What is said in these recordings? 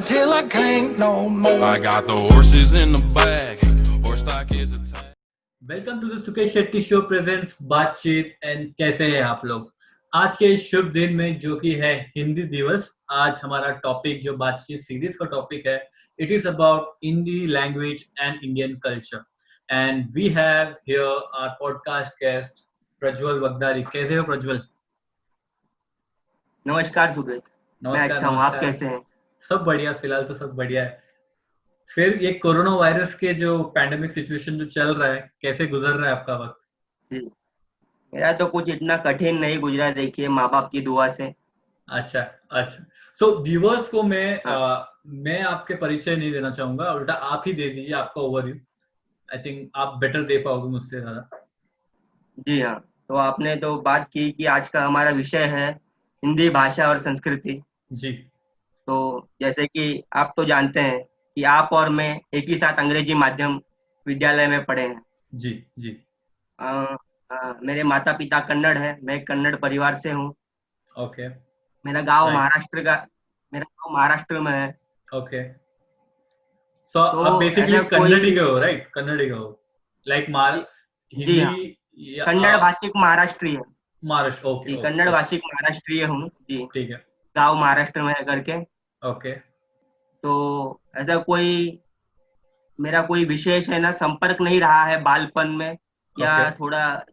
till I can't no more. I got the horses in the bag. Horse stock is a tag. Welcome to the Sukesh Shetty show presents बातचीत and कैसे हैं आप लोग। आज के इस शुभ दिन में जो कि है हिंदी दिवस, आज हमारा टॉपिक जो बातचीत सीरीज का टॉपिक है, it is about Hindi language and Indian culture and we have here our podcast guest Prajwal Vagdari. कैसे हो प्रज्वल? नमस्कार सुकेश। मैं अच्छा हूँ, आप कैसे हैं? सब बढ़िया, फिलहाल तो सब बढ़िया है। फिर ये कोरोना वायरस के जो पैंडेमिक सिचुएशन जो चल रहा है, कैसे गुजर रहा है आपका वक्त? मेरा तो कुछ इतना कठिन नहीं गुजरा, देखिए माँ बाप की दुआ से। अच्छा। सो व्यूअर्स को मैं आपके परिचय नहीं देना चाहूंगा, उल्टा आप ही दे दीजिए आपका ओवरव्यू। आई थिंक आप बेटर दे पाओगे मुझसे ज्यादा। जी हाँ, तो आपने तो बात की कि आज का हमारा विषय है हिंदी भाषा और संस्कृति। जी। तो जैसे कि आप तो जानते हैं कि आप और मैं एक ही साथ अंग्रेजी माध्यम विद्यालय में पढ़े हैं। जी। मेरे माता पिता कन्नड़ है, मैं कन्नड़ परिवार से हूँ। ओके। मेरा गांव Right. महाराष्ट्र में है। ओके। सो तो आप बेसिकली ऐसा कन्नड़ी के हो, राइट? कन्नड़ी के हो, लाइक जी हाँ, हिंदी कन्नड़ भाषिक महाराष्ट्रीय। महाराष्ट्र। ओके जी, कन्नड़ भाषिक महाराष्ट्रीय हूँ जी। ठीक है। गांव महाराष्ट्र में है करके। ओके। तो ऐसा मेरा कोई विशेष है ना संपर्क नहीं रहा है बालपन में, या Okay. थोड़ा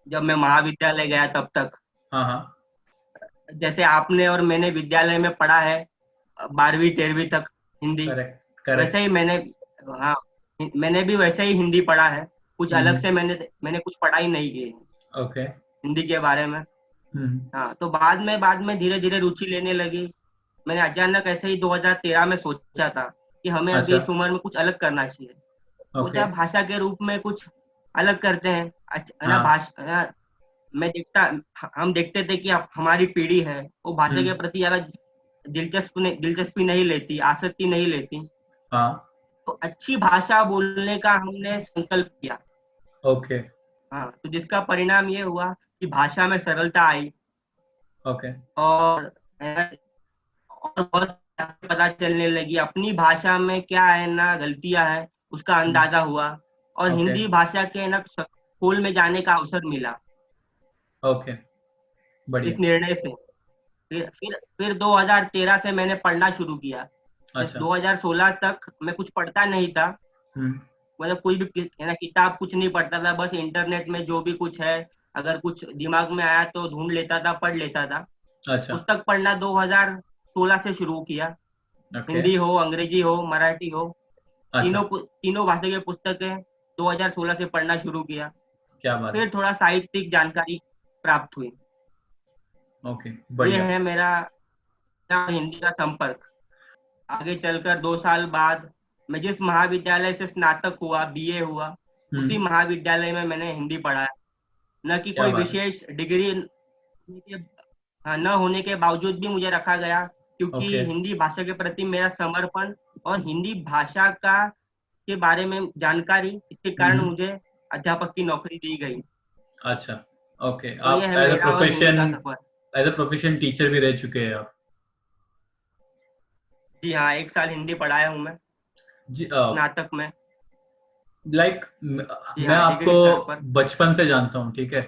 जब मैं महाविद्यालय गया तब तक। हाँ। जैसे आपने और मैंने विद्यालय में पढ़ा है 12वीं 13वीं तक हिंदी, करेक्ट। वैसे ही मैंने भी वैसे ही हिंदी पढ़ा है। कुछ अलग से मैंने कुछ पढ़ाई नहीं की है ओके। हिंदी के बारे में। हाँ, तो बाद में धीरे धीरे रुचि लेने लगी। मैंने अचानक ऐसे ही 2013 में सोचा था कि हमें अभी इस उम्र में कुछ अलग करना चाहिए। सोचा भाषा के रूप में कुछ अलग करते हैं। है ना, भाषा हम देखते थे कि हमारी पीढ़ी है वो भाषा के प्रति ज्यादा दिलचस्पी नहीं लेती, आसक्ति नहीं लेती। हाँ। तो अच्छी भाषा बोलने का हमने संकल्प किया। ओके। हाँ, तो जिसका परिणाम ये हुआ कि भाषा में सरलता आई। ओके। और बहुत पता चलने लगी अपनी भाषा में क्या है ना गलतियां है, उसका अंदाजा हुआ। और Okay. हिंदी भाषा के ना स्कूल में जाने का अवसर मिला। ओके, बढ़िया। इस निर्णय से फिर 2013 से मैंने पढ़ना शुरू किया। अच्छा। 2016 तक मैं कुछ पढ़ता नहीं था। मतलब कोई भी किताब कुछ नहीं पढ़ता था, बस इंटरनेट में जो भी कुछ है अगर कुछ दिमाग में आया तो ढूंढ लेता था, पढ़ लेता था। अच्छा। पुस्तक पढ़ना 2016 से शुरू किया। Okay. हिंदी हो, अंग्रेजी हो, मराठी हो, अच्छा। तीनों भाषा के पुस्तकें 2016 से पढ़ना शुरू किया। क्या बात है। फिर थोड़ा साहित्यिक जानकारी प्राप्त हुई। ओके, ये बढ़िया। है मेरा हिंदी का संपर्क। आगे चलकर 2 साल बाद मैं जिस महाविद्यालय से स्नातक हुआ, बीए हुआ, उसी महाविद्यालय में मैंने हिंदी पढ़ा है। न कि क्या कोई बात है। विशेष डिग्री न होने के बावजूद भी मुझे रखा गया, क्योंकि Okay. हिंदी भाषा के प्रति मेरा समर्पण और हिंदी भाषा के बारे में जानकारी, इसके कारण मुझे अध्यापक की नौकरी दी गई। अच्छा। ओके। तो आप ये है मेरा और हिंदी का सफर। एज अ प्रोफेशन टीचर भी रह चुके हैं आप? जी हाँ, 1 साल हिंदी पढ़ाया हूँ मैं जी। स्नातक में। लाइक जी मैं हाँ, डिग्री स्तर आपको पर। बचपन से जानता हूँ, ठीक है।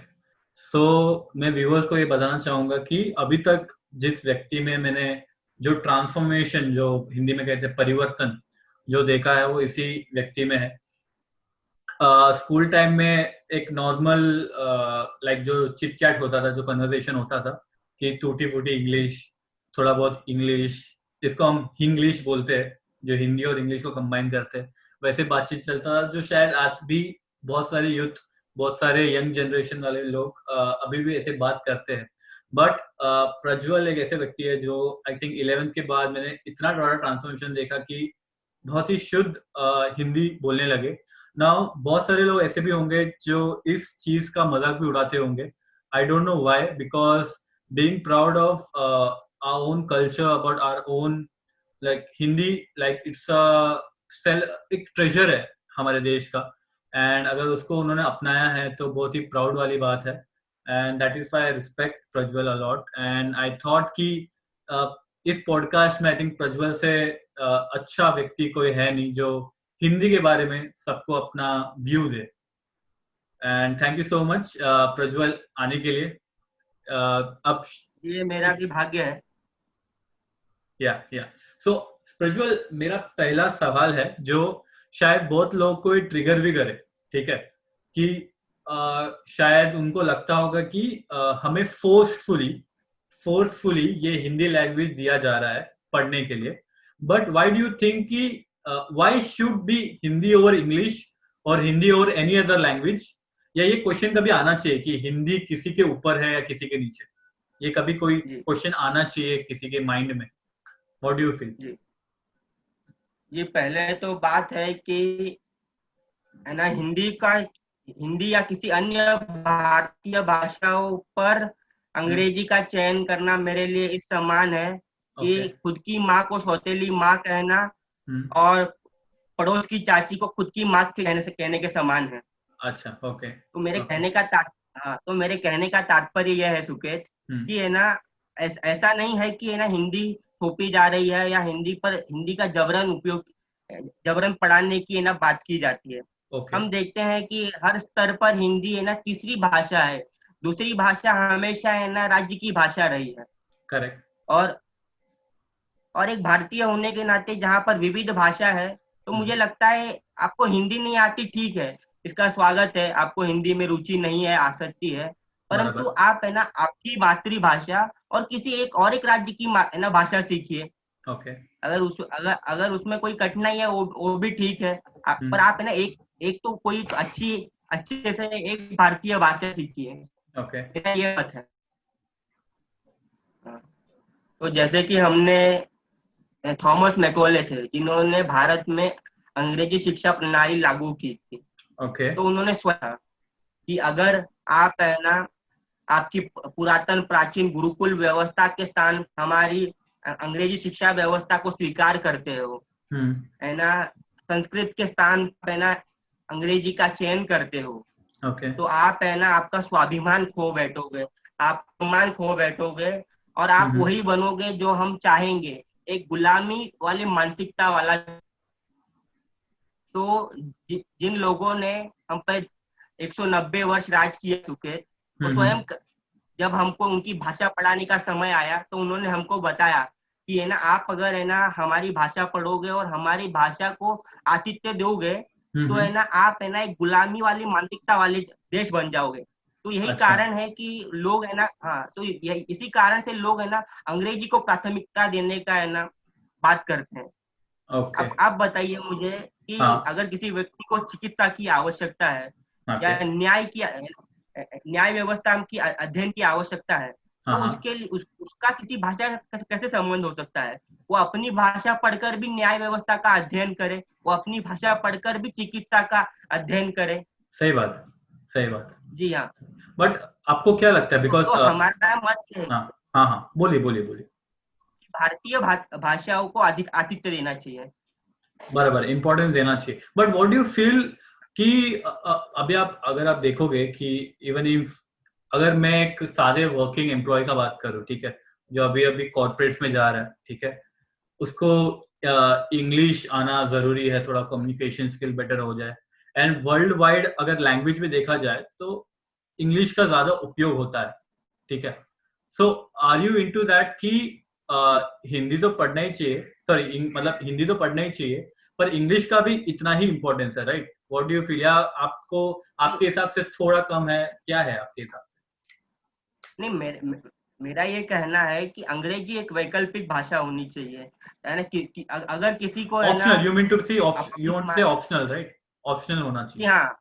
सो मैं व्यूअर्स को ये बताना चाहूंगा कि अभी तक जिस व्यक्ति में मैंने जो ट्रांसफॉर्मेशन, जो हिंदी में कहते हैं परिवर्तन, जो देखा है वो इसी व्यक्ति में है। स्कूल टाइम में एक नॉर्मल लाइक जो चिट चैट होता था, जो कन्वर्सेशन होता था कि टूटी फूटी इंग्लिश, थोड़ा बहुत इंग्लिश, इसको हम हिंग्लिश बोलते हैं, जो हिंदी और इंग्लिश को कंबाइन करते हैं, वैसे बातचीत चलता था, जो शायद आज भी बहुत सारे यूथ, बहुत सारे यंग जनरेशन वाले लोग अभी भी ऐसे बात करते हैं। बट प्रज्वल एक ऐसे व्यक्ति है जो आई थिंक 11th के बाद मैंने इतना बड़ा ट्रांसफॉर्मेशन देखा कि बहुत ही शुद्ध हिंदी बोलने लगे। नाउ बहुत सारे लोग ऐसे भी होंगे जो इस चीज का मजाक भी उड़ाते होंगे। I don't know why, because being proud of our own culture, about our own like Hindi, like it's एक ट्रेजर है हमारे देश का। एंड अगर उसको उन्होंने अपनाया है तो बहुत ही प्राउड वाली बात है। And that is why I respect Prajwal a lot. And I thought कि इस पॉडकास्ट में आई थिंक प्रज्वल से अच्छा व्यक्ति कोई है नहीं जो हिंदी के बारे में सबको अपना view they. And thank you so much Prajwal आने के लिए। अब ये मेरा भी भाग्य है। या सो प्रज्वल, मेरा पहला सवाल है जो शायद बहुत लोगों को ट्रिगर भी करे, ठीक है, कि शायद उनको लगता होगा कि हमें फोर्सफुली ये हिंदी लैंग्वेज दिया जा रहा है पढ़ने के लिए, but why do you think कि why should be Hindi over English और Hindi over any other language? या ये क्वेश्चन कभी आना चाहिए कि हिंदी किसी के ऊपर है या किसी के नीचे? ये कभी कोई क्वेश्चन आना चाहिए किसी के माइंड में? What do you feel? ये पहले तो बात है कि है ना, हिंदी या किसी अन्य भारतीय भाषाओं पर अंग्रेजी का चयन करना मेरे लिए इस समान है कि खुद की माँ को सौतेली माँ कहना और पड़ोस की चाची को खुद की माँ कहने के समान है। अच्छा, ओके। तो मेरे कहने का तात्पर्य यह है सुकेत कि है ना, ऐसा नहीं है कि है ना हिंदी थोपी जा रही है या हिंदी का जबरन पढ़ाने की है ना बात की जाती है। हम देखते हैं कि हर स्तर पर हिंदी है ना तीसरी भाषा है, दूसरी भाषा हमेशा है ना राज्य की भाषा रही है। करेक्ट। और एक भारतीय होने के नाते जहाँ पर विविध भाषा है, तो मुझे लगता है आपको हिंदी नहीं आती, ठीक है, इसका स्वागत है, आपको हिंदी में रुचि नहीं है, आसक्ति है, परंतु आप है ना आपकी मातृभाषा और किसी एक राज्य की है ना भाषा सीखिए। अगर उसमें कोई कठिनाई है वो भी ठीक है, पर आप है ना एक तो कोई तो अच्छी से एक भारतीय भाषा सीखिए। ये बात है। तो जैसे कि हमने थॉमस मैकॉले थे जिन्होंने भारत में अंग्रेजी शिक्षा प्रणाली लागू की थी। तो उन्होंने सोचा कि अगर आप है ना आपकी पुरातन प्राचीन गुरुकुल व्यवस्था के स्थान हमारी अंग्रेजी शिक्षा व्यवस्था को स्वीकार करते हो, है ना, संस्कृत के स्थान पे ना अंग्रेजी का चयन करते हो, तो आप है ना आपका स्वाभिमान खो बैठोगे, आप सम्मान खो बैठोगे और आप वही बनोगे जो हम चाहेंगे, एक गुलामी वाली मानसिकता वाला। तो जिन लोगों ने हम पर 190 वर्ष राज किए चुके, तो स्वयं जब हमको उनकी भाषा पढ़ाने का समय आया तो उन्होंने हमको बताया कि है ना आप अगर है ना हमारी भाषा पढ़ोगे और हमारी भाषा को आतिथ्य दोगे, तो है ना आप है ना एक गुलामी वाली मानसिकता वाले देश बन जाओगे। तो यही कारण है कि लोग है ना, तो इसी कारण से लोग है ना अंग्रेजी को प्राथमिकता देने का है ना बात करते हैं। अब आप बताइए मुझे कि अगर किसी व्यक्ति को चिकित्सा की आवश्यकता है या न्याय व्यवस्था की अध्ययन की आवश्यकता है, तो उसके लिए उसका किसी भाषा कैसे संबंध हो सकता है? वो अपनी भाषा पढ़कर भी न्याय व्यवस्था का अध्ययन करे, वो अपनी भाषा पढ़कर भी चिकित्सा का अध्ययन करे। सही बात जी हाँ। बट आपको क्या लगता है? बिकॉज तो हमारा मत है, बोलिए। भारतीय भाषाओं को आतिथ्य देना चाहिए, बराबर इम्पोर्टेंस देना चाहिए। But what do you feel कि अभी अगर आप देखोगे कि इवन इफ अगर मैं एक सादे वर्किंग एम्प्लॉय का बात करूं, ठीक है, जो अभी कॉर्पोरेट्स में जा रहा है, ठीक है, उसको इंग्लिश आना जरूरी है, थोड़ा कम्युनिकेशन स्किल बेटर हो जाए, एंड वर्ल्ड वाइड अगर लैंग्वेज में देखा जाए तो इंग्लिश का ज्यादा उपयोग होता है, ठीक है। सो आर यू इनटू दैट कि हिंदी तो पढ़ना ही चाहिए, मतलब हिंदी तो पढ़ना ही चाहिए, पर इंग्लिश का भी इतना ही इम्पोर्टेंस है, right? What do you feel? या आपको आपके हिसाब से थोड़ा कम है, क्या है आपके हिसाब से? नहीं, मेरा ये कहना है कि अंग्रेजी एक वैकल्पिक भाषा होनी चाहिए, है ना, अगर किसी को ऑप्शनल, यू मीन टू से you want say optional, right? Optional होना चाहिए। हाँ,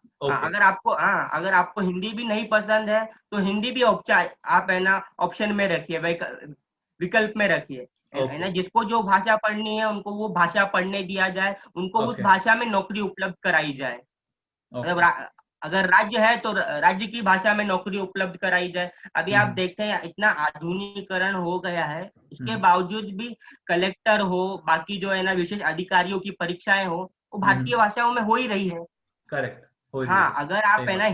अगर आपको हिंदी भी नहीं पसंद है तो हिंदी भी आप है ना ऑप्शन में रखिए, विकल्प में रखिए, है ना, जिसको जो भाषा पढ़नी है उनको वो भाषा पढ़ने दिया जाए, उनको उस भाषा में नौकरी उपलब्ध कराई जाए। मतलब अगर राज्य है तो राज्य की भाषा में नौकरी उपलब्ध कराई जाए। अभी आप देखते हैं इतना आधुनिकीकरण हो गया है, इसके बावजूद भी कलेक्टर हो, बाकी जो है ना विशेष अधिकारियों की परीक्षाएं हो, वो भारतीय भाषाओं में हो ही रही है। करेक्ट। हाँ, अगर आप है ना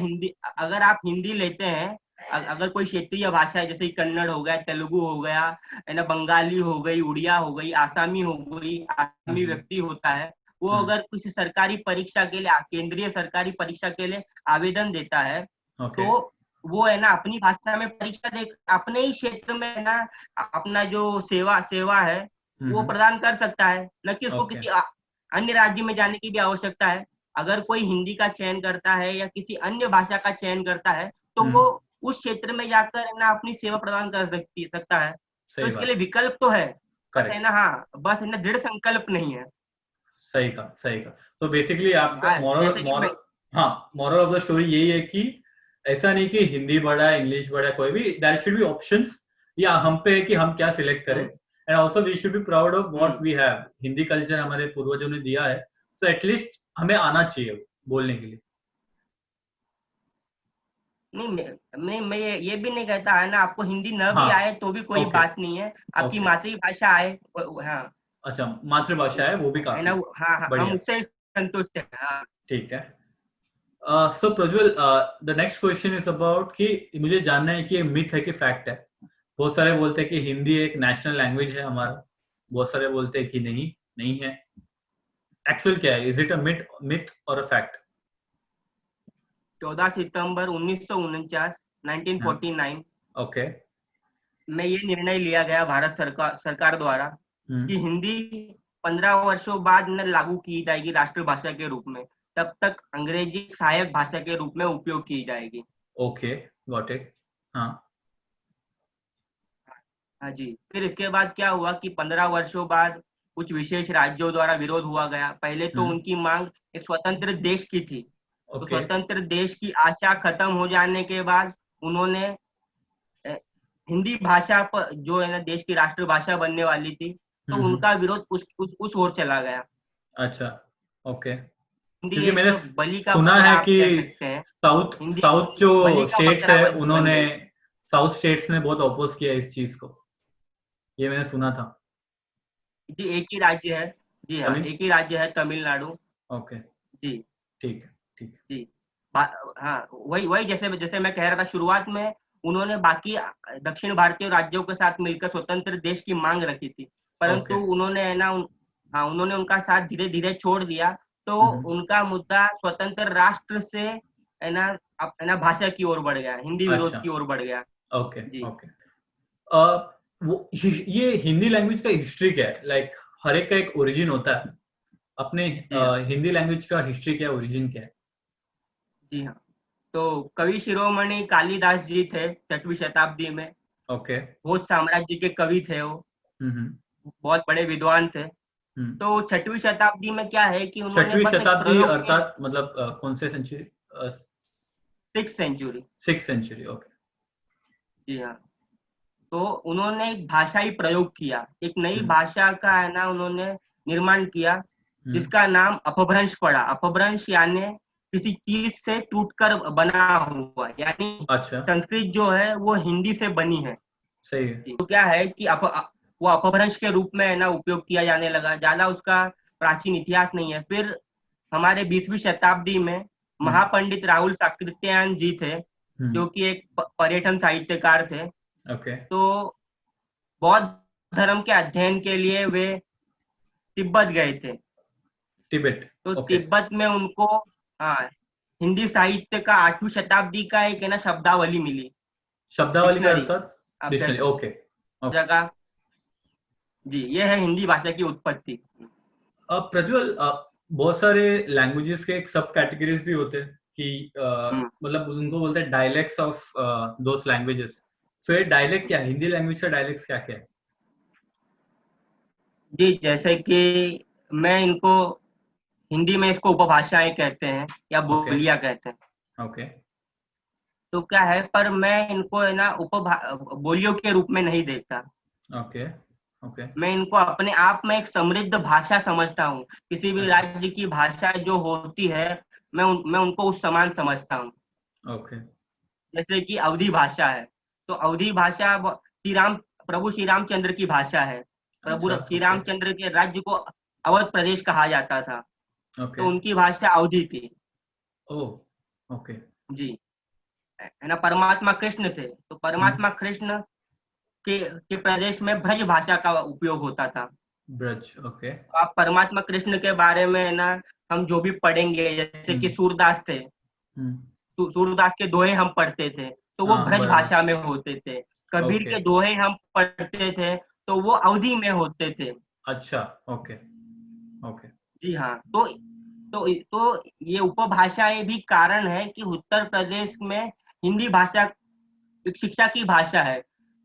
अगर आप हिंदी लेते हैं अगर कोई क्षेत्रीय भाषा है, जैसे कन्नड़ हो गया, तेलुगु हो गया, है ना, बंगाली हो गई, उड़िया हो गई, आसामी हो गई, आसामी व्यक्ति होता है, वो अगर किसी सरकारी परीक्षा के लिए, केंद्रीय सरकारी परीक्षा के लिए आवेदन देता है, तो वो है ना अपनी भाषा में परीक्षा दे, अपने ही क्षेत्र में है ना अपना जो सेवा है वो प्रदान कर सकता है, न कि उसको किसी अन्य राज्य में जाने की भी आवश्यकता है। अगर कोई हिंदी का चयन करता है या किसी अन्य भाषा का चयन करता है, तो वो उस क्षेत्र में जाकर है ना अपनी सेवा प्रदान कर सकता है। तो इसके लिए विकल्प तो है, बस है ना, हाँ, बस है ना दृढ़ संकल्प नहीं है। सही का। तो बेसिकली आपका मोरल ऑफ द स्टोरी यही है कि ऐसा नहीं कि हिंदी बड़ा है, इंग्लिश बड़ा है, कोई भी, देयर शुड बी ऑप्शंस, या हम पे है कि हम क्या सिलेक्ट करें। And also we should be proud of what we have. Hindi culture हमारे पूर्वजों ने दिया है, सो एटलीस्ट हमें आना चाहिए बोलने के लिए। नहीं, मैं ये भी नहीं कहता है ना आपको हिंदी न भी आए तो भी कोई बात नहीं है, आपकी मातृभाषा आए। हाँ, अच्छा, मातृभाषा है वो भी काफी है ना। हाँ, हम उससे संतुष्ट हैं। हाँ, ठीक है। So Prajwal, the next question is about कि मुझे जानना है कि ये मिथ है कि फैक्ट है। बहुत सारे बोलते हैं कि हिंदी एक नेशनल लैंग्वेज है हमारा, बहुत सारे बोलते हैं कि नहीं है। एक्चुअल क्या है? इज इट अ मिथ और अ फैक्ट? 14 सितंबर 1949 1949 ओके, में ये निर्णय लिया गया भारत सरकार द्वारा कि हिंदी 15 वर्षों बाद न लागू की जाएगी राष्ट्रभाषा के रूप में, तब तक अंग्रेजी सहायक भाषा के रूप में उपयोग की जाएगी। Okay, got it. हाँ जी। फिर इसके बाद क्या हुआ कि 15 वर्षों बाद कुछ विशेष राज्यों द्वारा विरोध हुआ गया। पहले तो उनकी मांग एक स्वतंत्र देश की थी। तो स्वतंत्र देश की आशा खत्म हो जाने के बाद उन्होंने हिंदी भाषा पर, जो है ना देश की राष्ट्रभाषा बनने वाली थी, तो उनका विरोध उस ओर चला गया। अच्छा, ओके। क्योंकि मैंने सुना है कि साउथ जो स्टेट्स है, उन्होंने साउथ स्टेट्स ने बहुत अपोज किया इस चीज को, ये मैंने सुना था। जी, एक ही राज्य है। जी हाँ, एक ही राज्य है, तमिलनाडु। ओके, जी, ठीक जी। हाँ, वही जैसे मैं कह रहा था, शुरुआत में उन्होंने बाकी दक्षिण भारतीय राज्यों के साथ मिलकर स्वतंत्र देश की मांग रखी थी, परंतु उन्होंने है ना उन्होंने उनका साथ धीरे धीरे छोड़ दिया। तो उनका मुद्दा स्वतंत्र राष्ट्र से है ना भाषा की ओर बढ़ गया, हिंदी विरोध की ओर बढ़ गया। ओके, वो ये हिंदी लैंग्वेज का हिस्ट्री क्या है? लाइक हर एक का एक ओरिजिन होता है, अपने हिंदी लैंग्वेज का हिस्ट्री क्या है, ओरिजिन क्या है? जी हाँ, तो कवि शिरोमणि कालिदास जी थे 6वीं शताब्दी में। ओके, भोज साम्राज्य के कवि थे वो, बहुत बड़े विद्वान थे। तो 6वीं शताब्दी में क्या है कि उन्होंने 6वीं शताब्दी अर्थात मतलब कौन से सेंचुरी? 6th century, okay. जी हाँ, तो उन्होंने एक भाषाई प्रयोग किया, एक नई भाषा का है ना उन्होंने निर्माण किया, जिसका नाम अपभ्रंश पड़ा। अपभ्रंश यानी किसी चीज से टूटकर बना हुआ, यानी संस्कृत जो है वो हिंदी से बनी है। सही है। तो क्या है कि वो अपभ्रंश के रूप में है ना उपयोग किया जाने लगा, ज्यादा उसका प्राचीन इतिहास नहीं है। फिर हमारे 20वीं शताब्दी में महापंडित राहुल साकृत्यायन जी थे, जो कि एक पर्यटन साहित्यकार थे। तो बौद्ध धर्म के अध्ययन के लिए वे तिब्बत गए थे। तो तिब्बत में उनको हिंदी साहित्य का 8वीं शताब्दी का एक है ना शब्दावली मिली। शब्दावली का अर्थात डिक्शनरी, ओके। जगह जी, ये है हिंदी भाषा की उत्पत्ति। अब प्रज्वल, बहुत सारे लैंग्वेजेस के एक सब कैटेगरीज भी होते हैं कि मतलब उनको बोलते हैं डायलेक्ट्स ऑफ दोस लैंग्वेजेस। सो ये डायलेक्ट क्या है? हिंदी लैंग्वेज का डायलेक्ट्स क्या है? जी, जैसे कि मैं इनको हिंदी में इसको उपभाषाएं कहते हैं या बोलियां कहते हैं। ओके। तो क्या है, पर मैं इनको है ना बोलियों के रूप में नहीं देखता। ओके, मैं इनको अपने आप में एक समृद्ध भाषा समझता हूँ। किसी भी राज्य की भाषा जो होती है, मैं उनको उस समान समझता हूँ। ओके। जैसे कि अवधी भाषा है, तो अवधी भाषा प्रभु श्री रामचंद्र की भाषा है। प्रभु श्री रामचंद्र के राज्य को अवध प्रदेश कहा जाता था। तो उनकी भाषा अवधी थी। ओके। जी। है ना परमात्मा कृष्ण थे, तो परमात्मा कृष्ण के प्रदेश में ब्रज भाषा का उपयोग होता था। ब्रज, ओके। तो आप परमात्मा कृष्ण के बारे में है ना हम जो भी पढ़ेंगे, जैसे कि सूरदास थे, सूरदास के दोहे हम पढ़ते थे तो वो ब्रज भाषा में होते थे। कबीर के दोहे हम पढ़ते थे तो वो अवधी में होते थे। अच्छा, ओके ओके। जी हाँ, तो ये उपभाषाएं भी कारण है कि उत्तर प्रदेश में हिंदी भाषा एक शिक्षा की भाषा है,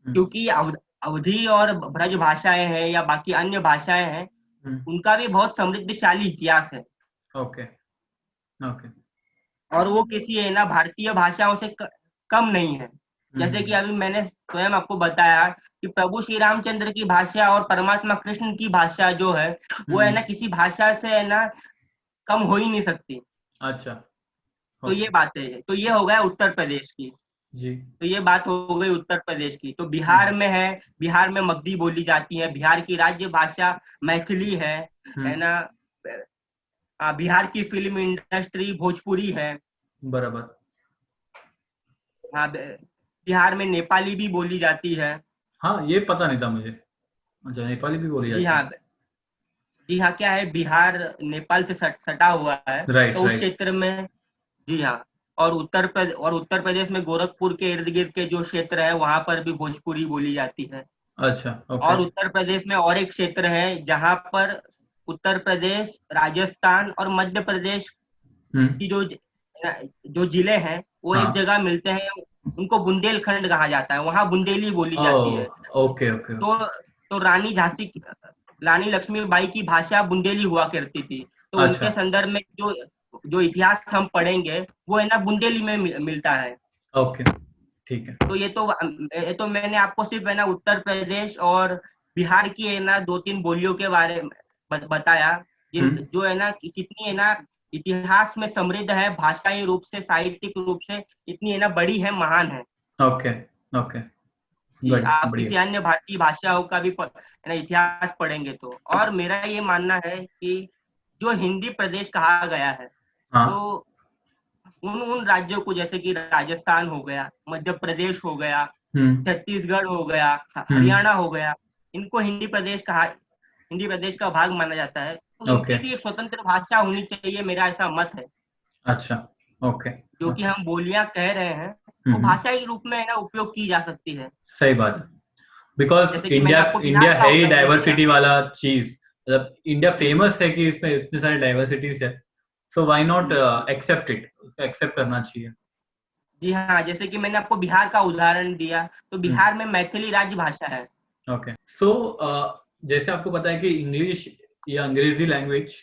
क्योंकि अवधी और ब्रज भाषाएं हैं या बाकी अन्य भाषाएं हैं, उनका भी बहुत समृद्धशाली इतिहास है। Okay okay. और वो किसी है ना भारतीय भाषाओं से कम नहीं है। जैसे कि अभी मैंने स्वयं आपको बताया कि प्रभु श्री रामचंद्र की भाषा और परमात्मा कृष्ण की भाषा जो है वो है ना किसी भाषा से है ना कम हो ही नहीं सकती। अच्छा, तो ये बात है। तो ये हो गया उत्तर प्रदेश की जी। तो ये बात हो गई उत्तर प्रदेश की। तो बिहार में है, बिहार में मगधी बोली जाती है, बिहार की राज्य भाषा मैथिली है ना। बिहार की फिल्म इंडस्ट्री भोजपुरी है। बराबर। हाँ, बिहार में नेपाली भी बोली जाती है। हाँ, ये पता नहीं था मुझे। अच्छा, नेपाली भी बोली जाती है। जी हाँ, क्या है बिहार नेपाल से सटा हुआ है। राइट, तो उस क्षेत्र में जी हाँ, और उत्तर प्रदेश में गोरखपुर के इर्द गिर्द के जो क्षेत्र है वहां पर भी भोजपुरी बोली जाती है। अच्छा, ओके। और उत्तर प्रदेश में और एक क्षेत्र है जहां पर उत्तर प्रदेश, राजस्थान और मध्य प्रदेश की जो जिले हैं वो एक जगह मिलते हैं, उनको बुंदेलखंड कहा जाता है, वहां बुंदेली बोली जाती है। Okay okay. तो रानी लक्ष्मीबाई की भाषा बुंदेली हुआ करती थी। तो उनके संदर्भ में जो इतिहास हम पढ़ेंगे वो है ना बुंदेली में मिलता है। ओके, ठीक है। तो ये तो मैंने आपको सिर्फ है ना उत्तर प्रदेश और बिहार की है ना 2-3 बोलियों के बारे में बताया, जो है ना कितनी है ना इतिहास में समृद्ध है, भाषाई रूप से, साहित्यिक रूप से इतनी है ना बड़ी है, महान है। Okay okay. आप किसी अन्य भारतीय भाषाओं का भी इतिहास पढ़ेंगे तो। और मेरा ये मानना है कि जो हिंदी प्रदेश कहा गया है, तो उन राज्यों को, जैसे कि राजस्थान हो गया, मध्य प्रदेश हो गया, छत्तीसगढ़ हो गया, हरियाणा हो गया, इनको हिंदी प्रदेश का भाग माना जाता है। तो इनकी भी एक स्वतंत्र भाषा होनी चाहिए, मेरा ऐसा मत है। अच्छा, ओके। जो कि हम बोलियां कह रहे हैं वो भाषा के रूप में है ना उपयोग की जा सकती है। सही बात है, बिकॉज इंडिया है ही डाइवर्सिटी वाला चीज। मतलब इंडिया फेमस है कि इसमें इतने सारे डाइवर्सिटीज है, so why not accept it, उसको एक्सेप्ट करना चाहिए। जी हाँ, जैसे कि मैंने आपको बिहार का उदाहरण दिया, तो बिहार में मैथिली राज्य भाषा है। ओके, सो जैसे आपको पता है कि इंग्लिश या अंग्रेजी लैंग्वेज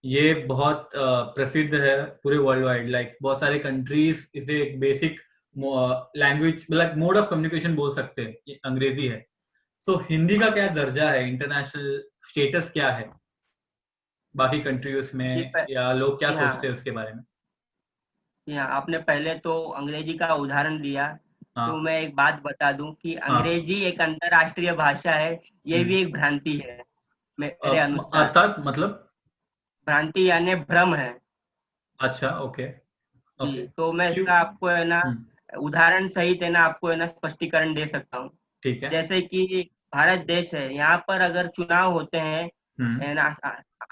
ये बहुत प्रसिद्ध है पूरे वर्ल्ड वाइड। लाइक बहुत सारे कंट्रीज इसे एक बेसिक लैंग्वेज, मतलब मोड ऑफ कम्युनिकेशन बोल सकते हैं, अंग्रेजी है। सो हिंदी का क्या दर्जा है, इंटरनेशनल स्टेटस क्या है बाकी कंट्रीज में, या लोग क्या सोचते हैं उसके बारे में? आपने पहले तो अंग्रेजी का उदाहरण दिया, तो मैं एक बात बता दूं कि अंग्रेजी एक अंतरराष्ट्रीय भाषा है, ये भी एक भ्रांति है मेरे अनुसार। अर्थात मतलब भ्रांति यानी भ्रम है। अच्छा, ओके। तो मैं इसका आपको है ना उदाहरण सहित है ना आपको है ना स्पष्टीकरण दे सकता हूँ। ठीक है। जैसे कि भारत देश है, यहाँ पर अगर चुनाव होते हैं है ना,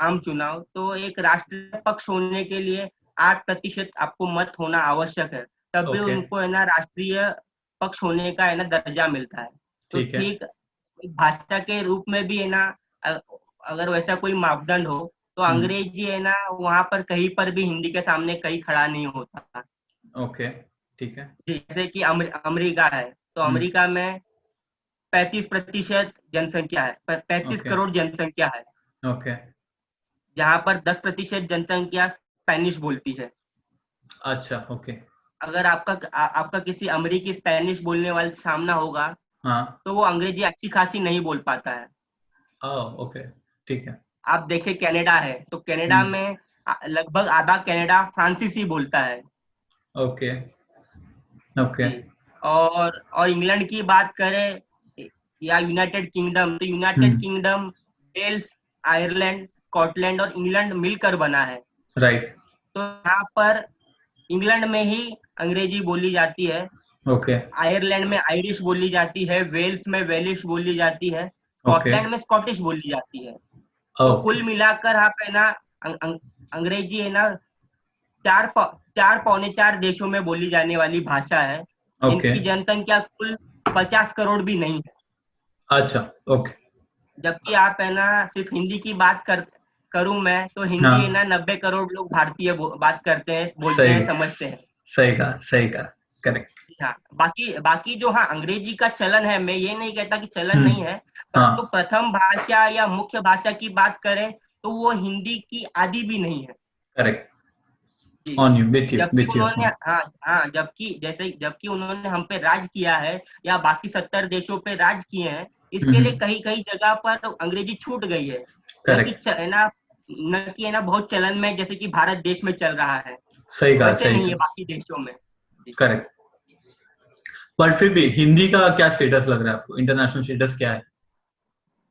आम चुनाव, तो एक राष्ट्रीय पक्ष होने के लिए 8% आपको मत होना आवश्यक है, तब भी उनको है ना राष्ट्रीय पक्ष होने का है ना दर्जा मिलता है। तो ठीक भाषा के रूप में भी है ना अगर वैसा कोई मापदंड हो तो अंग्रेजी है ना वहां पर कहीं पर भी हिंदी के सामने कहीं खड़ा नहीं होता। ओके, ठीक है। जैसे कि अमेरिका है, तो अमेरिका में 35% जनसंख्या है, 35 करोड़ जनसंख्या है। ओके। जहां पर 10% जनसंख्या स्पेनिश बोलती है। अच्छा, ओके। अगर आपका किसी अमेरिकी स्पेनिश बोलने वाले से सामना होगा, तो वो अंग्रेजी अच्छी खासी नहीं बोल पाता है। ओके, ठीक है। आप देखें कनाडा है, तो कनाडा में लगभग आधा कनाडा फ्रांसीसी बोलता है। Okay okay. और इंग्लैंड की बात करें या यूनाइटेड किंगडम, तो United Kingdom Wales, Ireland, Scotland और इंग्लैंड मिलकर बना है। राइट। तो यहाँ पर इंग्लैंड में ही अंग्रेजी बोली जाती है, ओके आयरलैंड में आयरिश बोली जाती है, वेल्स में वेलिश बोली जाती है, ओके स्कॉटलैंड में स्कॉटिश बोली जाती है। तो ओके कुल मिलाकर आप है ना अंग्रेजी है ना 4 देशों में बोली जाने वाली भाषा है। ओके इनकी जनसंख्या कुल 50 करोड़ भी नहीं है। अच्छा ओके जबकि आप है ना सिर्फ हिंदी की बात करूं मैं तो हिंदी है हाँ ना 90 करोड़ लोग भारतीय बात करते हैं, बोलते हैं, सही समझते हैं। सही कहा करेक्ट हाँ, बाकी बाकी जो हाँ अंग्रेजी का चलन है, मैं ये नहीं कहता कि चलन नहीं है, हाँ परंतु प्रथम भाषा या मुख्य भाषा की बात करें तो वो हिंदी की आदि भी नहीं है। करेक्ट जी, ऑन यू विथ जबकि यू उन्होंने जबकि उन्होंने हम पे राज किया है या बाकी 70 देशों पे राज किए हैं, इसके लिए कई कई जगह पर अंग्रेजी छूट गई है। करेक्ट न कि है ना बहुत चलन में जैसे कि भारत देश में चल रहा है, सही कहा वैसे नहीं सही है बाकी देशों में। करेक्ट बट फिर भी हिंदी का क्या स्टेटस लग रहा है आपको, इंटरनेशनल स्टेटस क्या है?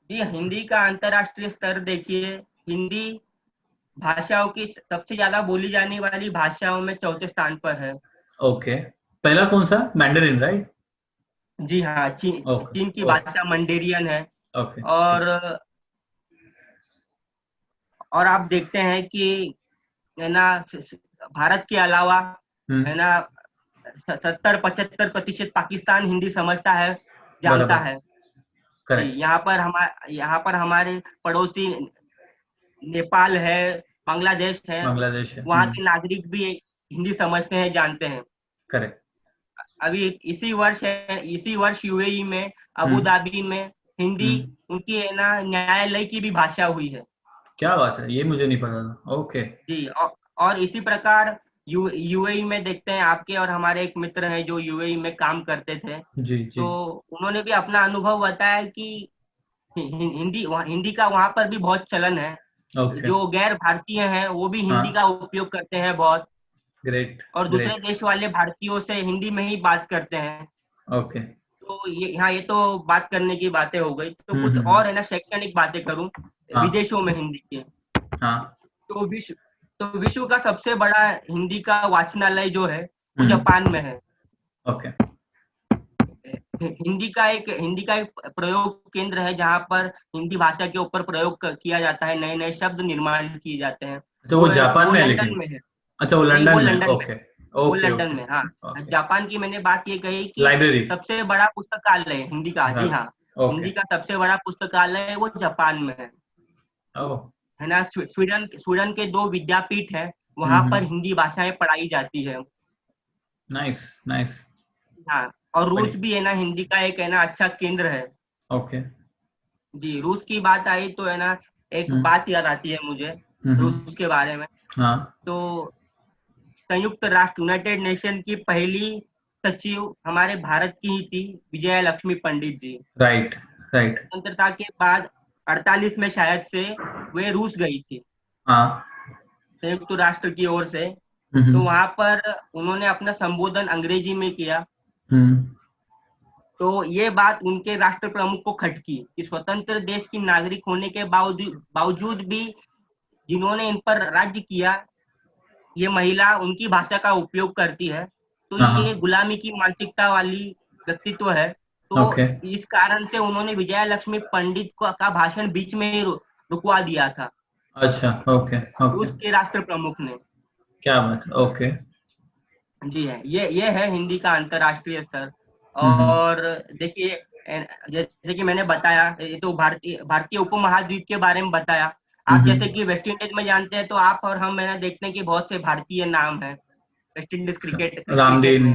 जी, हिंदी का अंतर्राष्ट्रीय स्तर देखिए, हिंदी भाषाओं की सबसे ज्यादा बोली जाने वाली भाषाओं में 4थे स्थान पर है। ओके पहला कौन सा? Mandarin right? जी हाँ, चीन की भाषा मंडेरियन है। ओके और आप देखते हैं कि है ना भारत के अलावा है ना 70-75% पाकिस्तान हिंदी समझता है, जानता है। यहाँ पर हमारे पड़ोसी नेपाल है, बांग्लादेश है, वहाँ के नागरिक भी हिंदी समझते हैं, जानते हैं। करेक्ट अभी इसी वर्ष यूएई में अबू धाबी में हिंदी उनकी है ना न्यायालय की भी भाषा हुई है। क्या बात है, ये मुझे नहीं पता था। ओके जी, और इसी प्रकार यूएई में देखते हैं, आपके और हमारे एक मित्र हैं जो यूएई में काम करते थे। जी जी तो उन्होंने भी अपना अनुभव बताया कि हिंदी का वहां पर भी बहुत चलन है। जो गैर भारतीय हैं वो भी हिंदी का उपयोग करते हैं बहुत। ग्रेट और दूसरे देश वाले भारतीयों से हिंदी में ही बात करते हैं। ओके तो ये तो बात करने की बातें हो गई। तो कुछ और है ना शैक्षणिक बातें करूं विदेशों में हिंदी के। तो विश्व का सबसे बड़ा हिंदी का वाचनालय जो है वो जापान में है। ओके हिंदी का एक प्रयोग केंद्र है जहाँ पर हिंदी भाषा के ऊपर प्रयोग किया जाता है, नए नए शब्द निर्माण किए जाते हैं। तो वो जापान में है, लंदन में है। अच्छा वो लंदन में। वो लंदन में। हाँ, जापान की मैंने बात ये कही कि लाइब्रेरी सबसे बड़ा पुस्तकालय हिंदी का। जी हाँ, हिंदी का सबसे बड़ा पुस्तकालय वो जापान में है ना। स्वीडन के 2 विद्यापीठ है, वहां पर हिंदी भाषाएं पढ़ाई जाती है। Nice nice. हाँ, और रूस भी है ना हिंदी का एक है ना अच्छा केंद्र है। ओके जी, रूस की बात आई तो है ना एक बात याद आती है मुझे रूस के बारे में। तो संयुक्त राष्ट्र यूनाइटेड नेशन की पहली सचिव हमारे भारत की ही थी, विजया लक्ष्मी पंडित जी। राइट स्वतंत्रता के बाद 48 में शायद से वे रूस गई थी संयुक्त राष्ट्र की ओर से। तो वहां पर उन्होंने अपना संबोधन अंग्रेजी में किया। तो ये बात उनके राष्ट्र प्रमुख को खटकी कि स्वतंत्र देश की नागरिक होने के बावजूद भी जिन्होंने इन पर राज्य किया, ये महिला उनकी भाषा का उपयोग करती है। तो ये गुलामी की मानसिकता वाली व्यक्तित्व है। तो इस कारण से उन्होंने विजया लक्ष्मी पंडित का भाषण बीच में ही रुकवा दिया था। अच्छा ओके उसके राष्ट्र प्रमुख ने। क्या बात। ओके जी है, ये है हिंदी का अंतर्राष्ट्रीय स्तर। और देखिए, जैसे कि मैंने बताया, ये तो भारतीय उपमहाद्वीप के बारे में बताया। आप जैसे कि वेस्ट इंडीज में जानते हैं, तो आप और हम मैंने देखते हैं कि बहुत से भारतीय नाम है वेस्ट इंडीज क्रिकेट रामदीन।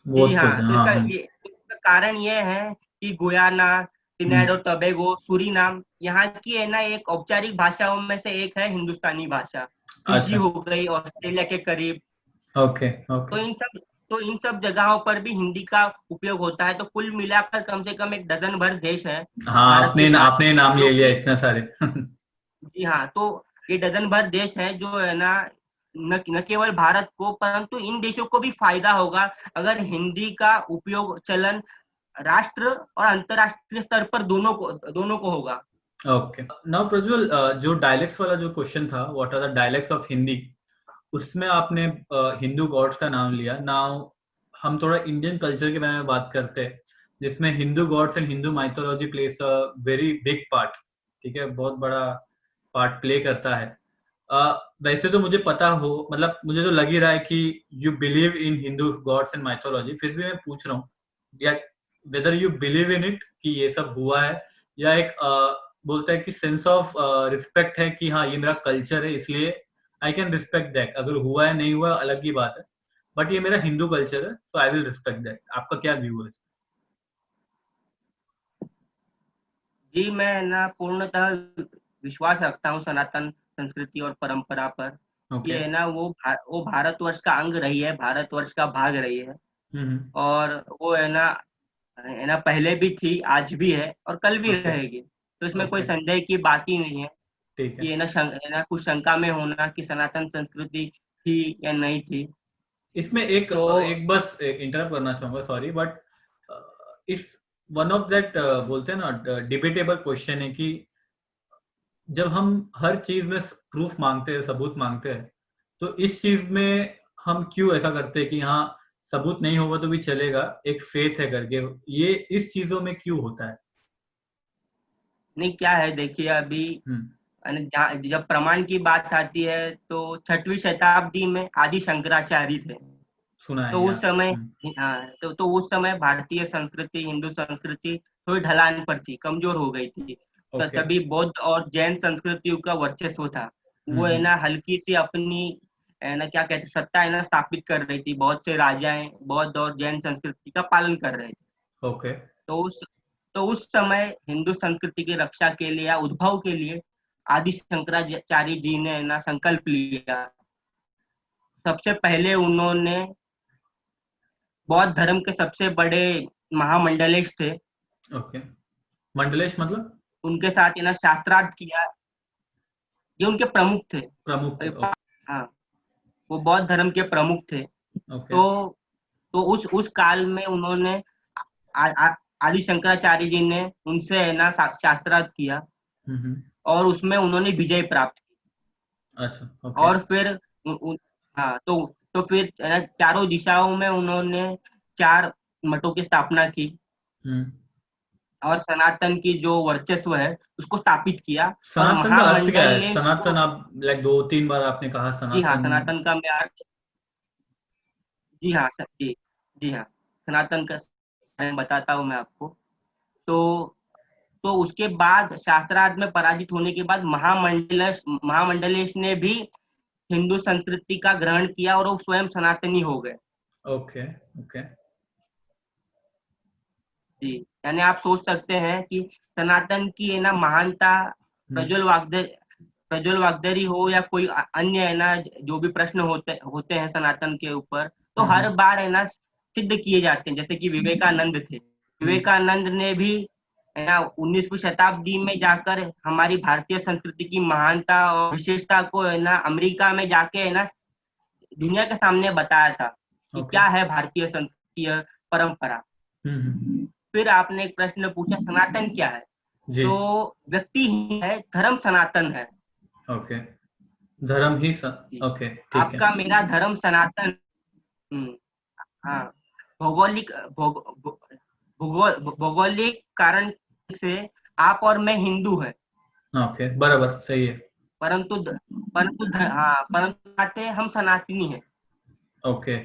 जी हाँ, तो इसका कारण ये है कि गुयाना, त्रिनिदाद और टोबैगो, सूरीनाम, यहाँ की है ना एक औपचारिक भाषाओं में से एक है हिंदुस्तानी भाषा। फिजी हो गई ऑस्ट्रेलिया के करीब। तो इन सब जगहों पर भी हिंदी का उपयोग होता है। तो कुल मिलाकर कम से कम 1 भर देश है। हाँ, आपने नाम ले लिया इतना सारे। जी हाँ, तो ये 1 भर देश है जो है ना न केवल भारत को परंतु इन देशों को भी फायदा होगा अगर हिंदी का उपयोग चलन राष्ट्र और अंतरराष्ट्रीय स्तर पर दोनों को होगा। ओके, नाउ प्रज्वल, जो डायलेक्ट्स वाला जो क्वेश्चन था, what are the dialects of Hindi, उसमें आपने हिंदू गॉड्स का नाम लिया। नाउ हम थोड़ा इंडियन कल्चर के बारे में बात करते हैं, जिसमें Hindu gods and Hindu mythology place a very big part. ठीक है, बहुत बड़ा पार्ट प्ले करता है। वैसे तो मुझे पता हो, मतलब मुझे तो लग ही रहा है कि you believe in Hindu gods and mythology, फिर भी मैं पूछ रहा हूँ या whether you believe in it कि ये सब हुआ है, या एक बोलता है कि सेंस ऑफ रिस्पेक्ट है कि हाँ ये मेरा कल्चर है इसलिए आई कैन रिस्पेक्ट दैट। अगर हुआ है नहीं हुआ अलग की बात है, बट ये मेरा हिंदू कल्चर है सो आई विल रिस्पेक्ट दैट। आपका क्या व्यू है? जी मैं ना पूर्णतः विश्वास रखता हूँ सनातन संस्कृति और परंपरा पर। ओके। ये है ना वो भारतवर्ष का अंग रही है, भारतवर्ष का भाग रही है। और वो है ना पहले भी थी, आज भी है और कल भी Okay. रहेगी। तो इसमें कोई Okay. संदेह की बात ही नहीं है ठीक कि है। है ना कुछ शंका में होना कि सनातन संस्कृति थी या नहीं थी। इसमें एक तो एक बस इंटरप्ट करना चाहूंगा, sorry, but it's one of that बोलते हैं ना डिबेटेबल क्वेश्चन है कि जब हम हर चीज में प्रूफ मांगते हैं, सबूत मांगते हैं, तो इस चीज में हम क्यों ऐसा करते हैं कि हाँ सबूत नहीं होगा तो भी चलेगा, एक फेथ है करके, ये इस चीजों में क्यों होता है? नहीं, क्या है देखिए अभी जब प्रमाण की बात आती है तो 6वीं शताब्दी में आदि शंकराचार्य थे। सुना है तो या? उस समय हाँ, तो उस समय भारतीय संस्कृति, हिंदू संस्कृति थोड़ी ढलान पर थी, कमजोर हो गई थी। तो ओके। तभी बौद्ध और जैन संस्कृतियों का वर्चस्व था। वो है ना हल्की सी अपनी है ना क्या कहते सत्ता है ना स्थापित कर रही थी। बहुत से राजाएं बौद्ध और जैन संस्कृति का पालन कर रहे थे। ओके। तो उस समय हिंदू संस्कृति की रक्षा के लिए या उद्भव के लिए आदि शंकराचार्य जी ने ना संकल्प लिया। सबसे पहले उन्होंने बौद्ध धर्म के सबसे बड़े महामंडलेश थे, ओके। मंडलेश मतलब? उनके साथ है ना शास्त्रार्थ किया। ये उनके प्रमुख थे। प्रमुख थे। हाँ, वो बौद्ध धर्म के प्रमुख थे। ओके। तो उस काल में उन्होंने आदि शंकराचार्य जी ने उनसे है ना शास्त्रार्थ किया और उसमें उन्होंने विजय प्राप्त की। अच्छा। ओके। और फिर हाँ तो फिर है ना चारों दिशाओं में उन्होंने 4 मठों की स्थापना की और सनातन की जो वर्चस्व है उसको स्थापित किया। और सनातन का अर्थ क्या है? महामंडलेश सनातन आप लाइक 2-3 बार आपने कहा जी हाँ, सनातन। सनातन का मैं अर्थ जी हाँ जी हाँ, सनातन का मैं बताता हूँ मैं आपको। तो उसके बाद शास्त्रार्थ में पराजित होने के बाद महामंडलेश ने भी हिंदू संस्कृति का ग्रहण किया और वो स्वयं सनातनी हो गए। ओके। ओके। जी, यानी आप सोच सकते हैं कि सनातन की है ना महानता प्रज्वल वागदरी हो या कोई अन्य है ना जो भी प्रश्न होते हैं सनातन के ऊपर, तो हर बार है ना सिद्ध किए जाते हैं। जैसे कि विवेकानंद थे, विवेकानंद ने भी है ना 19वीं शताब्दी में जाकर हमारी भारतीय संस्कृति की महानता और विशेषता को है ना अमेरिका में जाके है ना दुनिया के सामने बताया था कि क्या है भारतीय संस्कृति परंपरा। फिर आपने एक प्रश्न पूछा सनातन क्या है? तो व्यक्ति ही है, धर्म सनातन है। ओके, धर्म ही ओके, ठीक आपका है। मेरा धर्म सनातन। हाँ, भौगोलिक कारण से आप और मैं हिंदू है। ओके, बराबर, सही है। परंतु हम सनातनी है। Okay,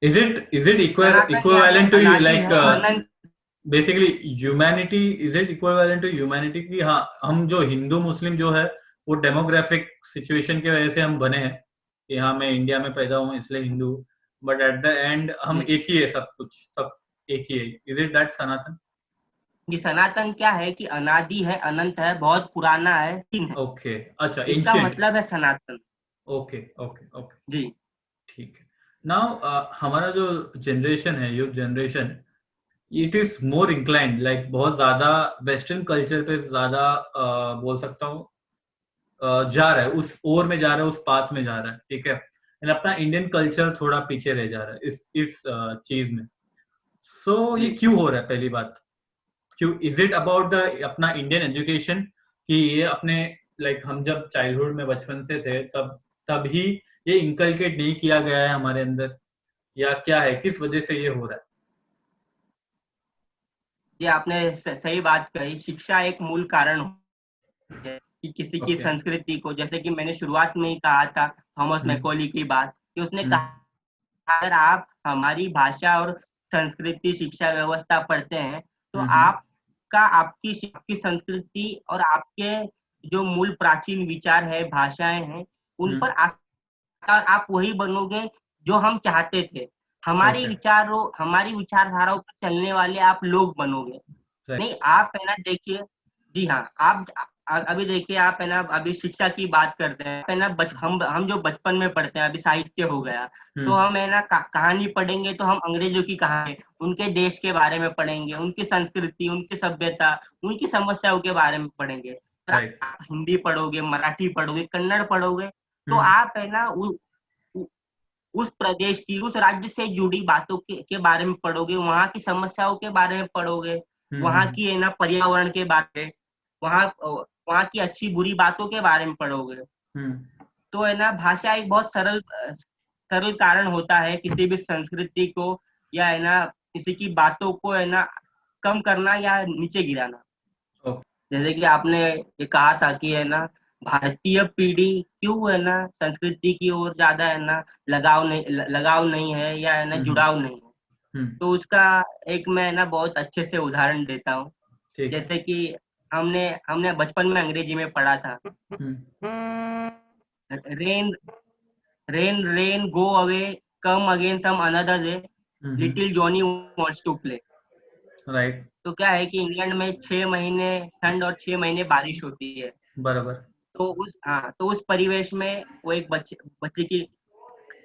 is it equivalent to like basically humanity? Is it equivalent to humanity कि हाँ हम जो हिंदू मुस्लिम जो है वो डेमोग्राफिक सिचुएशन की वजह से हम बने हैं कि हाँ मैं इंडिया में पैदा हूँ इसलिए Hindu, but at the and हम एक ही है, सब कुछ सब एक ही है। इज इट दैट सनातन? ये सनातन क्या है कि अनादि है, अनंत है, बहुत पुराना है। ओके, अच्छा, इसका मतलब है सनातन। ओके ओके ओके जी, ठीक है। नाउ हमारा जो जनरेशन है, youth generation, it is more inclined like बहुत ज्यादा वेस्टर्न कल्चर पे ज्यादा बोल सकता हूँ जा रहा है, उस ओर में जा रहा है, उस पाथ में जा रहा है, ठीक है। एंड अपना इंडियन कल्चर थोड़ा पीछे रह जा रहा है इस चीज में। सो ये क्यों हो रहा है? पहली बात, क्यों? इज इट अबाउट द अपना इंडियन एजुकेशन कि ये अपने लाइक हम जब चाइल्डहुड में बचपन से थे तब तभी ये इंकलकेट नहीं किया गया है हमारे अंदर, या क्या है, किस वजह से ये हो रहा है? ये आपने सही बात कही, शिक्षा एक मूल कारण है कि किसी की Okay. संस्कृति को, जैसे कि मैंने शुरुआत में ही कहा था थॉमस मैकॉली की बात, कि उसने कहा अगर आप हमारी भाषा और संस्कृति शिक्षा व्यवस्था पढ़ते हैं तो आपकी संस्कृति और आपके जो मूल प्राचीन विचार है, भाषाएं हैं, उन पर आप वही बनोगे जो हम चाहते थे। हमारी विचारधाराओं पर चलने वाले आप लोग बनोगे। नहीं, आप है ना देखिए, जी हाँ, आप अभी देखिए, आप है ना अभी शिक्षा की बात करते हैं, है ना हम जो बचपन में पढ़ते हैं, अभी साहित्य हो गया, तो हम है ना कहानी पढ़ेंगे तो हम अंग्रेजों की कहानी, उनके देश के बारे में पढ़ेंगे, उनकी संस्कृति, उनकी सभ्यता, उनकी समस्याओं के बारे में पढ़ेंगे। आप हिंदी पढ़ोगे, मराठी पढ़ोगे, कन्नड़ पढ़ोगे, तो आप है ना उस प्रदेश की, उस राज्य से जुड़ी बातों के बारे में पढ़ोगे, वहाँ की समस्याओं के बारे में पढ़ोगे, वहाँ की है ना पर्यावरण के बारे में, वहाँ की अच्छी बुरी बातों के बारे में पढ़ोगे। तो है ना भाषा एक बहुत सरल कारण होता है किसी भी संस्कृति को, या है ना किसी की बातों को है ना कम करना या नीचे गिराना। जैसे कि आपने ये कहा था कि है ना भारतीय पीढ़ी क्यों है ना संस्कृति की ओर ज्यादा है ना लगाव नहीं है, या है ना जुड़ाव नहीं है। तो उसका एक मैं ना बहुत अच्छे से उदाहरण देता हूँ। जैसे कि हमने बचपन में अंग्रेजी में पढ़ा था, rain rain rain go away come again some another day, little Johnny wants to play. Right. तो क्या है कि इंग्लैंड में 6 महीने ठंड और 6 महीने बारिश होती है। बराबर। तो उस परिवेश में वो एक बच्चे की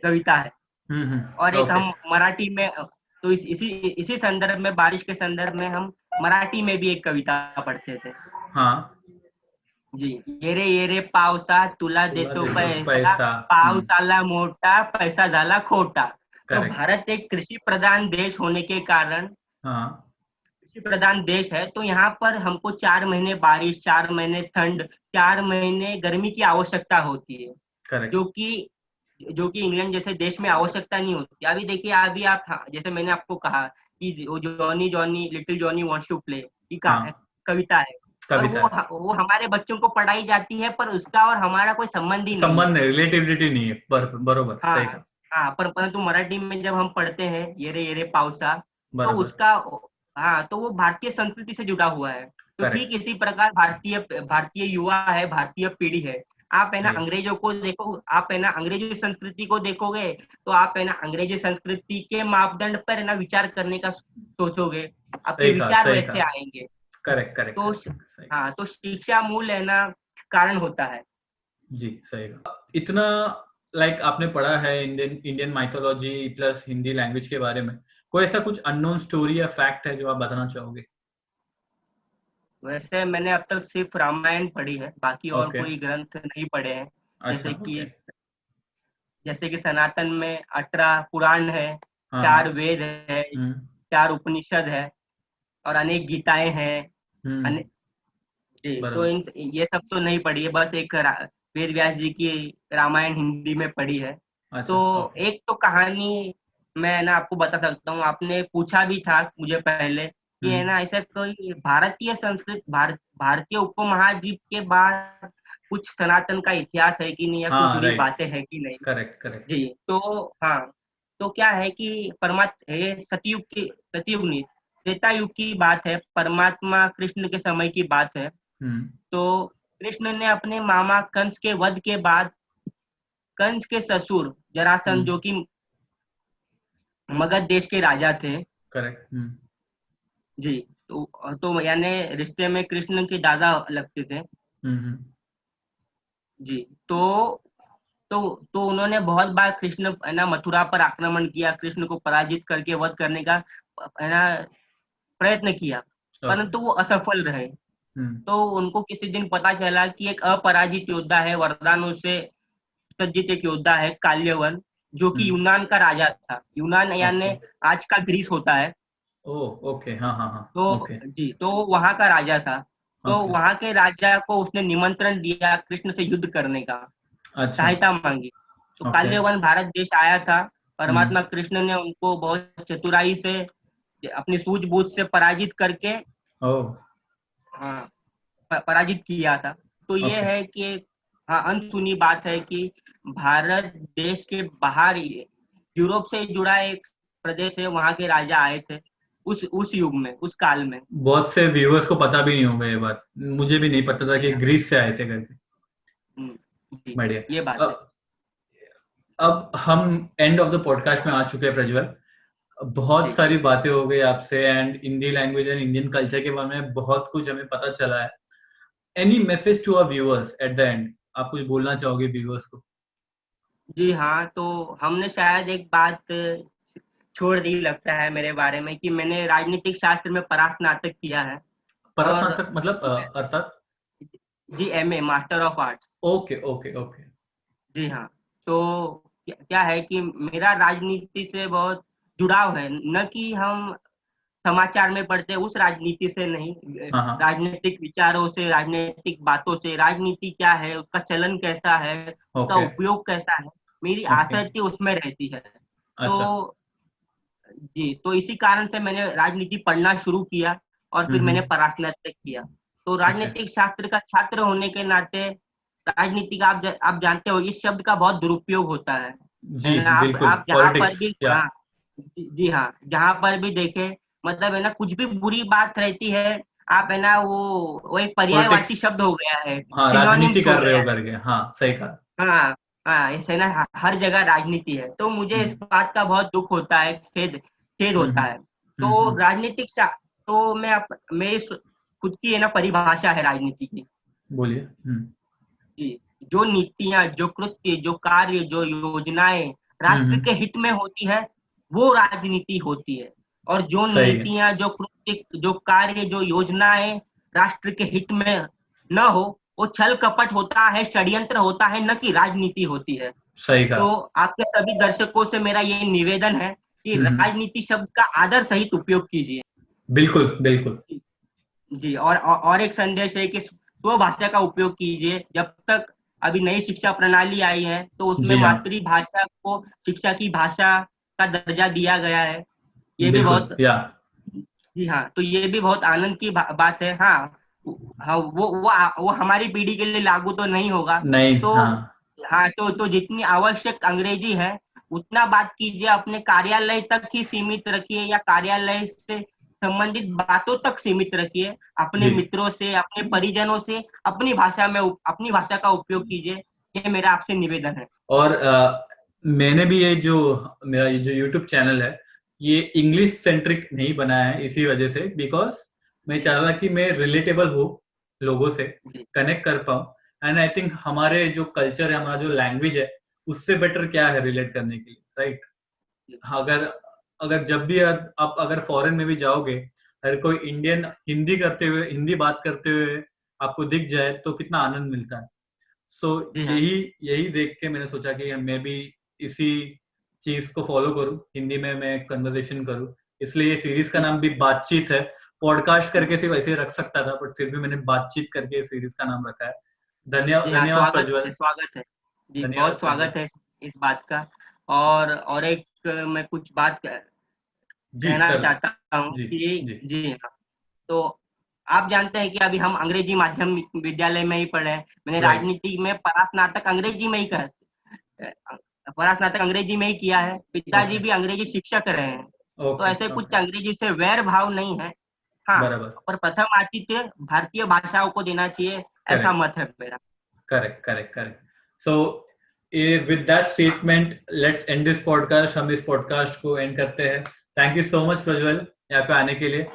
कविता है। और एक हम मराठी में, तो इसी संदर्भ में, बारिश के संदर्भ में हम मराठी में भी एक कविता पढ़ते थे। जी, ये रे पावसा तुला देतो पैसा, पावसाला मोठा पैसा झाला खोटा। तो भारत एक कृषि प्रधान देश होने के कारण, कृषि प्रधान देश है, तो यहाँ पर हमको 4 महीने बारिश, 4 महीने ठंड, 4 महीने गर्मी की आवश्यकता होती है, जो कि इंग्लैंड जैसे देश में आवश्यकता नहीं होती। अभी देखिए, अभी आप जैसे मैंने आपको कहा कि वो little Johnny wants to play की कविता है, और वो हमारे बच्चों को पढ़ाई जाती है, पर उसका और हमारा कोई संबंध ही नहीं, संबंध नहीं, रिलेटिविटी नहीं है। बरोबर। परंतु मराठी में जब हम पढ़ते हैं ये रे पावसा, तो उसका तो वो भारतीय संस्कृति से जुड़ा हुआ है। तो ठीक इसी प्रकार भारतीय युवा है, भारतीय पीढ़ी है। आप है ना अंग्रेजों को देखो, आप है ना अंग्रेजी संस्कृति को देखोगे, तो आप है ना अंग्रेजी संस्कृति के मापदंड पर है ना विचार करने का सोचोगे, आपके विचार वैसे आएंगे। करेक्ट। तो शिक्षा मूल है ना कारण होता है। जी, सही। इतना आपने पढ़ा है Indian mythology plus Hindi language के बारे में, कोई ऐसा कुछ अननोन स्टोरी या फैक्ट है जो आप बताना चाहोगे? वैसे मैंने अब तक सिर्फ रामायण पढ़ी है, बाकी और कोई ग्रंथ नहीं पढ़े हैं। जैसे कि सनातन में 18 पुराण है, 4 वेद है, 4 उपनिषद है, और अनेक गीताएं हैं। तो ये सब तो नहीं पढ़ी है, बस एक वेद व्यास जी की रामायण हिंदी में पढ़ी है। तो एक तो कहानी मैं ना आपको बता सकता हूँ। आपने पूछा भी था मुझे पहले कि है ना ऐसा कोई भारतीय संस्कृति, भारतीय उपमहाद्वीप के बाद कुछ सनातन का इतिहास है कि नहीं, या कुछ जुड़ी बातें है कि नहीं। करेक्ट। जी, तो क्या है कि सतयुग नहीं, त्रेता युग की बात है, परमात्मा कृष्ण के समय की बात है। तो कृष्ण ने अपने मामा कंस के वध के बाद, कंस के ससुर जरासंध, जो कि मगध देश के राजा थे, करेक्ट। जी, तो यानी रिश्ते में कृष्ण के दादा लगते थे। जी, तो उन्होंने बहुत बार कृष्ण है ना मथुरा पर आक्रमण किया, कृष्ण को पराजित करके वध करने का है ना प्रयत्न किया, परंतु वो असफल रहे। तो उनको किसी दिन पता चला कि एक अपराजित योद्धा है, वरदानों से सज्जित एक योद्धा है, काल्यवन, जो कि यूनान का राजा था। यूनान यानी आज का ग्रीस होता है। ओके। जी, तो वहां का राजा था। तो वहां के राजा को उसने निमंत्रण दिया कृष्ण से युद्ध करने का। सहायता मांगी। तो काल्य वन भारत देश आया था, परमात्मा कृष्ण ने उनको बहुत चतुराई से अपनी सूझबूझ से पराजित करके हाँ पराजित किया था। तो ये है कि हाँ अनसुनी बात है कि भारत देश के बाहर यूरोप से जुड़ा एक प्रदेश है, वहां के राजा आए थे उस युग में, उस काल में। बहुत से व्यूअर्स को पता भी नहीं होगा ये बात, मुझे भी नहीं पता था कि ग्रीस से आए थे करके। बढ़िया, ये बात है। अब हम एंड ऑफ द पॉडकास्ट में आ चुके हैं प्रज्वल। बहुत सारी बातें हो गई आपसे and Hindi language and Indian culture के बारे में बहुत कुछ हमें पता चला है। Any message to our viewers at the end, आप कुछ बोलना चाहोगे व्यूअर्स को? जी हाँ, तो हमने शायद एक बात छोड़ दी लगता है मेरे बारे में कि मैंने राजनीतिक शास्त्र में परास्नातक किया है। परास्नातक मतलब अर्थात? जी MA, master of arts. Okay okay okay. जी हाँ, तो क्या है कि मेरा राजनीति से बहुत जुड़ाव है, न कि हम समाचार में पढ़ते उस राजनीति से नहीं, राजनीतिक विचारों से, राजनीतिक बातों से। राजनीति क्या है, उसका चलन कैसा है, उसका उपयोग कैसा है, मेरी आसक्ति उसमें रहती है। तो जी, तो इसी कारण से मैंने राजनीति पढ़ना शुरू किया और फिर मैंने परास्नातक किया। तो राजनीतिक शास्त्र का छात्र होने के नाते राजनीति का आप जानते हो इस शब्द का बहुत दुरुपयोग होता है। जी, आप जहाँ पर भी जी हाँ, जहाँ पर भी देखे मतलब है ना, कुछ भी बुरी बात रहती है, आप है ना वो एक पर्यायवाची शब्द हो गया है। हाँ, राजनीति कर रहे हो करके। हाँ, सही कहा। हाँ हाँ, ऐसे ना हर जगह राजनीति है। तो मुझे इस बात का बहुत दुख होता है, खेद होता है। तो राजनीतिक तो मेरी खुद की है ना परिभाषा है राजनीति की। बोलिए। जी, जो नीतियां, जो कृत्य, जो कार्य, जो योजनाएं राष्ट्र के हित में होती है वो राजनीति होती है। और जो नीतियां, जो कृत्य, जो कार्य, जो योजनाएं राष्ट्र के हित में न हो वो छल कपट होता है, षड्यंत्र होता है, न कि राजनीति होती है। सही कहा। तो आपके सभी दर्शकों से मेरा ये निवेदन है कि राजनीति शब्द का आदर सहित उपयोग कीजिए। बिल्कुल बिल्कुल जी। और एक संदेश है कि स्वभाषा का उपयोग कीजिए। जब तक अभी नई शिक्षा प्रणाली आई है तो उसमें मातृभाषा को शिक्षा की भाषा का दर्जा दिया गया है। ये भी बहुत जी हाँ, तो ये भी बहुत आनंद की बात है। हाँ हाँ, वो हमारी पीढ़ी के लिए लागू तो नहीं होगा। नहीं, तो हाँ तो जितनी आवश्यक अंग्रेजी है उतना बात कीजिए, अपने कार्यालय तक ही सीमित रखिए या कार्यालय से संबंधित बातों तक सीमित रखिए। अपने मित्रों से, अपने परिजनों से अपनी भाषा का उपयोग कीजिए। ये मेरा आपसे निवेदन है। और मैंने भी मेरा ये जो YouTube चैनल है ये इंग्लिश सेंट्रिक नहीं बनाया है इसी वजह से, बिकॉज मैं चाह रहा कि मैं रिलेटेबल हूँ, लोगों से कनेक्ट कर पाऊँ। एंड आई थिंक हमारे जो कल्चर है, हमारा जो लैंग्वेज है, उससे बेटर क्या है रिलेट करने के लिए, राइट? अगर जब भी आप अगर फॉरेन में भी जाओगे, अगर कोई इंडियन हिंदी बात करते हुए आपको दिख जाए तो कितना आनंद मिलता है। सो यही देख के मैंने सोचा कि मैं भी इसी चीज को फॉलो करूं, हिंदी में मैं कन्वर्सेशन करूं। इसलिए ये सीरीज का नाम भी बातचीत है। पॉडकास्ट करके सिर्फ ऐसे रख सकता था, बट फिर भी मैंने बातचीत करके सीरीज का नाम रखा है। धन्यवाद प्रज्वल। स्वागत है जी, बहुत स्वागत है इस बात का। और एक मैं कुछ बात कहना चाहता हूँ कि जी हाँ, तो आप जानते हैं कि अभी हम अंग्रेजी माध्यम विद्यालय में ही पढ़े हैं। मैंने राजनीति में परास्नातक अंग्रेजी में ही किया है। पिताजी भी अंग्रेजी शिक्षक रहे हैं। तो ऐसे कुछ अंग्रेजी से वैर भाव नहीं है। हाँ, पर प्रथम आतिथ्य भारतीय भाषाओं को देना चाहिए, ऐसा मत है मेरा। Correct. So with that statement, let's end this podcast. हम इस पॉडकास्ट को एंड करते हैं। Thank you so much Prajwal यहाँ पे आने के लिए।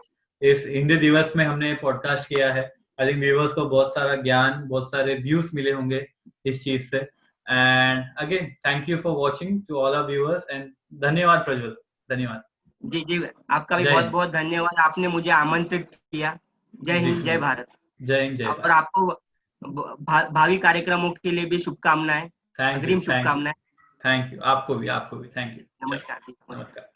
इस हिंदी दिवस में हमने पॉडकास्ट किया है। आई थिंक व्यूअर्स को बहुत सारा ज्ञान, बहुत सारे व्यूज मिले होंगे इस चीज से। And again thank you for watching to all our viewers and धन्यवाद प्रज्वल, धन्यवाद। जी, आपका भी बहुत बहुत धन्यवाद, आपने मुझे आमंत्रित किया। जय हिंद, जय भारत। जय हिंद, जय भारत। और आपको भावी कार्यक्रमों के लिए भी शुभकामनाएं, अग्रिम शुभकामनाएं। थैंक यू, आपको भी थैंक यू। नमस्कार।